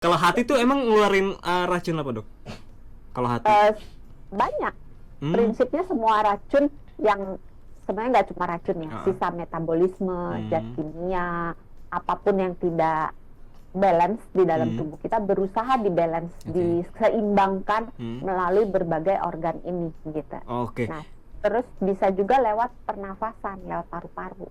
Kalau hati tuh emang ngeluarin racun apa, Dok? Kalau hati? Banyak. Prinsipnya semua racun yang sebenarnya nggak cuma racun ya, sisa metabolisme, zat kimia, apapun yang tidak balance di dalam tubuh kita berusaha dibalance, diseimbangkan melalui berbagai organ ini gitu. Nah, terus bisa juga lewat pernafasan, lewat paru-paru.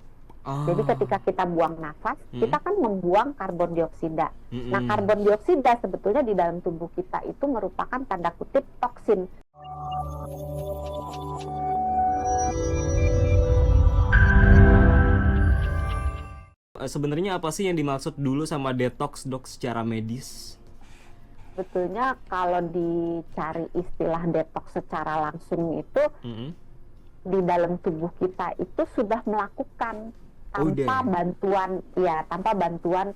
Jadi ketika kita buang nafas, kita kan membuang karbon dioksida. Nah, karbon dioksida sebetulnya di dalam tubuh kita itu merupakan tanda kutip toksin. Sebenarnya apa sih yang dimaksud dulu sama detox, Dok, secara medis? Sebetulnya kalau dicari istilah detox secara langsung itu di dalam tubuh kita itu sudah melakukan tanpa bantuan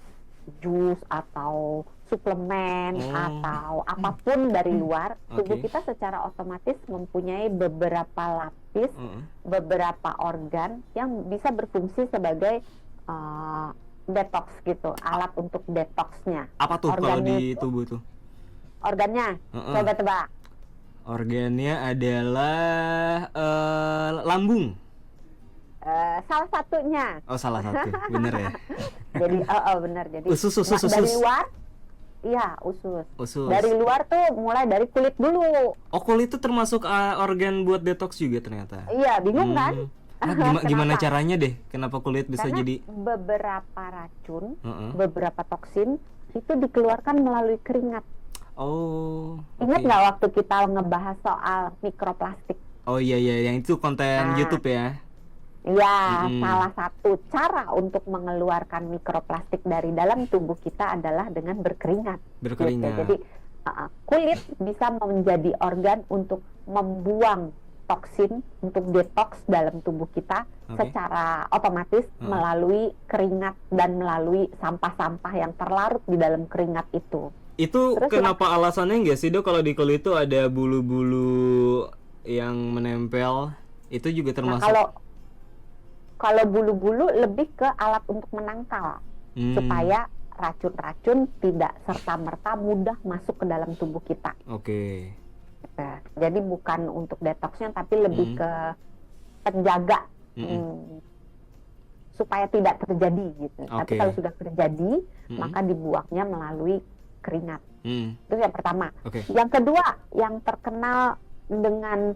jus atau suplemen atau apapun dari luar. Tubuh kita secara otomatis mempunyai beberapa lapis, beberapa organ yang bisa berfungsi sebagai detox gitu, alat untuk detoxnya. Apa tuh kalau di tubuh tuh? Organnya, coba tebak. Organnya adalah lambung. Salah satunya. Oh, salah satu, bener ya? Jadi, bener. Jadi usus. Dari luar, iya usus. Usus. Dari luar tuh mulai dari kulit dulu. Oh, kulit itu termasuk organ buat detox juga ternyata? Iya, bingung kan? Nah, gimana caranya deh? Kenapa kulit bisa Karena jadi? beberapa racun, beberapa toksin itu dikeluarkan melalui keringat. Oh. Ingat nggak waktu kita ngebahas soal mikroplastik? Oh iya, yang itu konten YouTube ya? Ya, salah satu cara untuk mengeluarkan mikroplastik dari dalam tubuh kita adalah dengan berkeringat. Gitu. Jadi kulit bisa menjadi organ untuk membuang toksin, untuk detox dalam tubuh kita secara otomatis melalui keringat dan melalui sampah-sampah yang terlarut di dalam keringat itu. Itu terus kenapa alasannya nggak sih, Dok, kalau di kulit itu ada bulu-bulu yang menempel? Itu juga termasuk? Nah, kalau bulu-bulu lebih ke alat untuk menangkal supaya racun-racun tidak serta-merta mudah masuk ke dalam tubuh kita. Nah, jadi bukan untuk detoxnya tapi lebih ke penjaga supaya tidak terjadi gitu. Tapi kalau sudah terjadi maka dibuangnya melalui keringat. Itu yang pertama. Yang kedua, yang terkenal dengan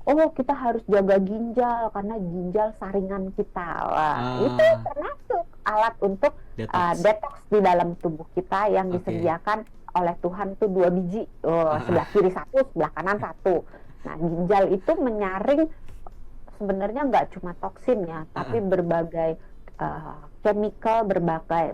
kita harus jaga ginjal karena ginjal saringan kita. Itu termasuk alat untuk detox di dalam tubuh kita yang disediakan oleh Tuhan tuh 2 biji, sebelah kiri 1, sebelah kanan 1. Nah, ginjal itu menyaring sebenarnya nggak cuma toksin ya, tapi berbagai chemical,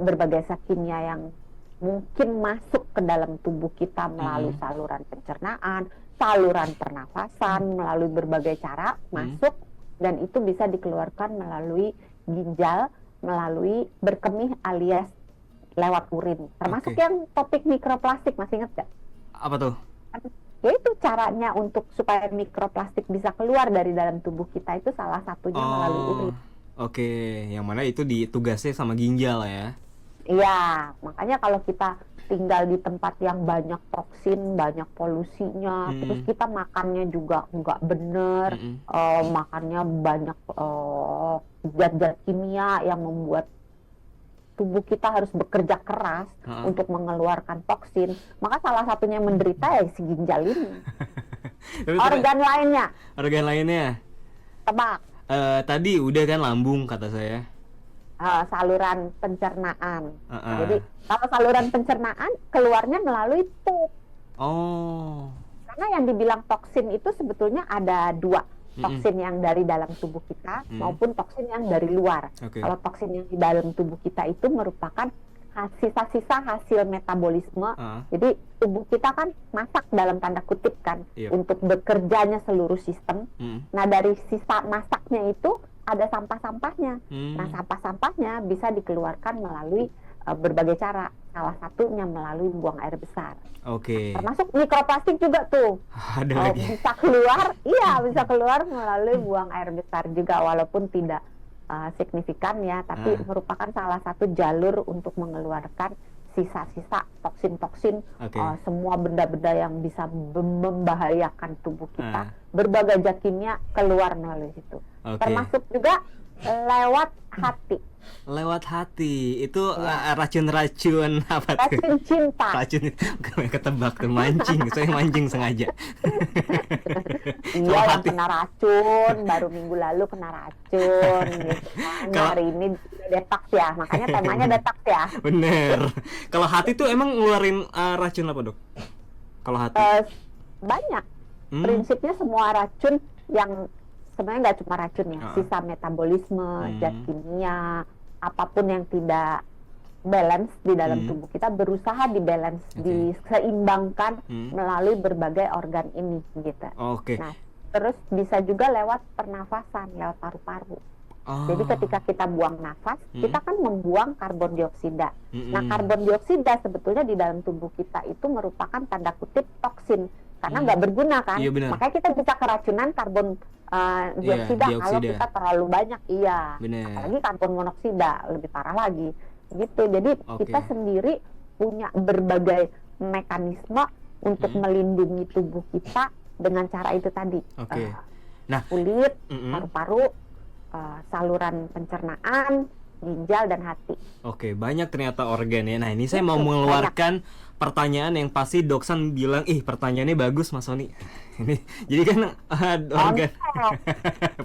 berbagai zat kimia yang mungkin masuk ke dalam tubuh kita melalui saluran pencernaan, saluran pernafasan, melalui berbagai cara masuk, dan itu bisa dikeluarkan melalui ginjal, melalui berkemih alias lewat urin. Termasuk yang topik mikroplastik, masih ingat gak? Apa tuh? Itu caranya untuk supaya mikroplastik bisa keluar dari dalam tubuh kita itu salah satunya melalui urin. Yang mana itu ditugasnya sama ginjal ya? Iya, makanya kalau kita tinggal di tempat yang banyak toksin, banyak polusinya, terus kita makannya juga nggak bener, makannya banyak zat-zat kimia yang membuat tubuh kita harus bekerja keras untuk mengeluarkan toksin, maka salah satunya yang menderita ya si ginjal ini. Organ lainnya? Tebak. Tadi udah kan lambung kata saya. Saluran pencernaan. Jadi kalau saluran pencernaan keluarnya melalui pup. Karena yang dibilang toksin itu sebetulnya ada 2. Toksin yang dari dalam tubuh kita maupun toksin yang dari luar. Kalau toksin yang di dalam tubuh kita itu merupakan sisa-sisa hasil metabolisme. Jadi tubuh kita kan masak dalam tanda kutip kan untuk bekerjanya seluruh sistem. Nah, dari sisa masaknya itu ada sampah-sampahnya. Nah, sampah-sampahnya bisa dikeluarkan melalui berbagai cara. Salah satunya melalui buang air besar. Termasuk mikroplastik juga tuh. Bisa keluar melalui buang air besar juga, walaupun tidak signifikan ya, tapi merupakan salah satu jalur untuk mengeluarkan sisa-sisa toksin-toksin, semua benda-benda yang bisa membahayakan tubuh kita, berbagai zat kimia keluar melalui situ. Termasuk juga lewat hati. Lewat hati itu racun-racun apa tuh? Racun cinta. Racun ketebak tuh, mancing. Saya mancing sengaja. Iya, yang kena racun baru minggu lalu kena racun gitu kan. Hari ini detox ya, makanya temanya detox ya. Bener. Kalau hati tuh emang ngeluarin racun apa, Dok? Kalau hati banyak. Prinsipnya semua racun yang sebenarnya nggak cuma racun ya, sisa metabolisme, zat kimia, apapun yang tidak balance di dalam tubuh kita berusaha dibalance, diseimbangkan melalui berbagai organ ini gitu. Nah, terus bisa juga lewat pernafasan, lewat paru-paru. Jadi ketika kita buang nafas, kita kan membuang karbon dioksida. Nah, karbon dioksida sebetulnya di dalam tubuh kita itu merupakan tanda kutip toksin, karena nggak berguna kan. Makanya kita bisa keracunan karbon dioksida kalau kita terlalu banyak. Apalagi karbon monoksida lebih parah lagi gitu. Jadi kita sendiri punya berbagai mekanisme untuk melindungi tubuh kita dengan cara itu tadi. Kulit, paru-paru, saluran pencernaan, ginjal, dan hati. Banyak ternyata organ ya. Nah, ini saya mau mengeluarkan pertanyaan yang pasti Doksan bilang, pertanyaannya bagus Mas Sony. Ini jadi kan organ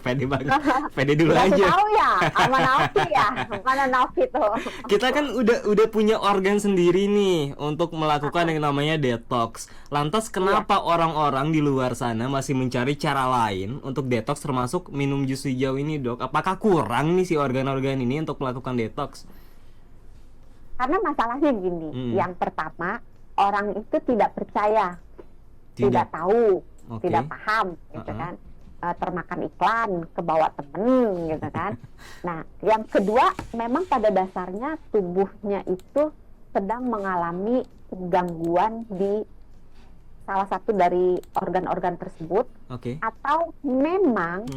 pede banget. Pede dulu aja. Tahu ya, sama Nafi ya. Mana Nafi tuh. Kita kan udah punya organ sendiri nih untuk melakukan yang namanya detox. Lantas kenapa orang-orang di luar sana masih mencari cara lain untuk detox, termasuk minum jus hijau ini, Dok? Apakah kurang nih si organ-organ ini untuk melakukan detox? Karena masalahnya gini, yang pertama orang itu tidak percaya, tidak tahu, tidak paham, gitu kan, termakan iklan, kebawa temen, gitu kan. Nah, yang kedua, memang pada dasarnya tubuhnya itu sedang mengalami gangguan di salah satu dari organ-organ tersebut, atau memang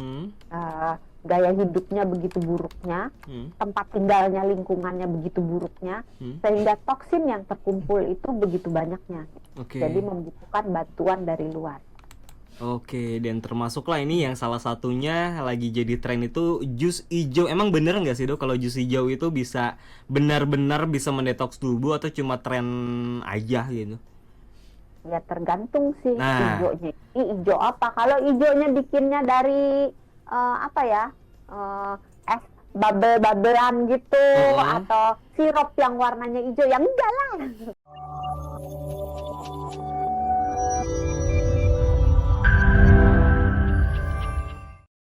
gaya hidupnya begitu buruknya, tempat tinggalnya, lingkungannya begitu buruknya, sehingga toksin yang terkumpul itu begitu banyaknya. Jadi membutuhkan bantuan dari luar. Dan termasuklah ini yang salah satunya lagi jadi tren itu jus hijau. Emang bener nggak sih, Dok, kalau jus hijau itu bisa benar-benar bisa mendetoks tubuh atau cuma tren aja gitu? Ya tergantung sih hijaunya. Hijau apa? Kalau hijaunya bikinnya dari es bubble-bubblean gitu, atau sirup yang warnanya hijau, yang enggak lah.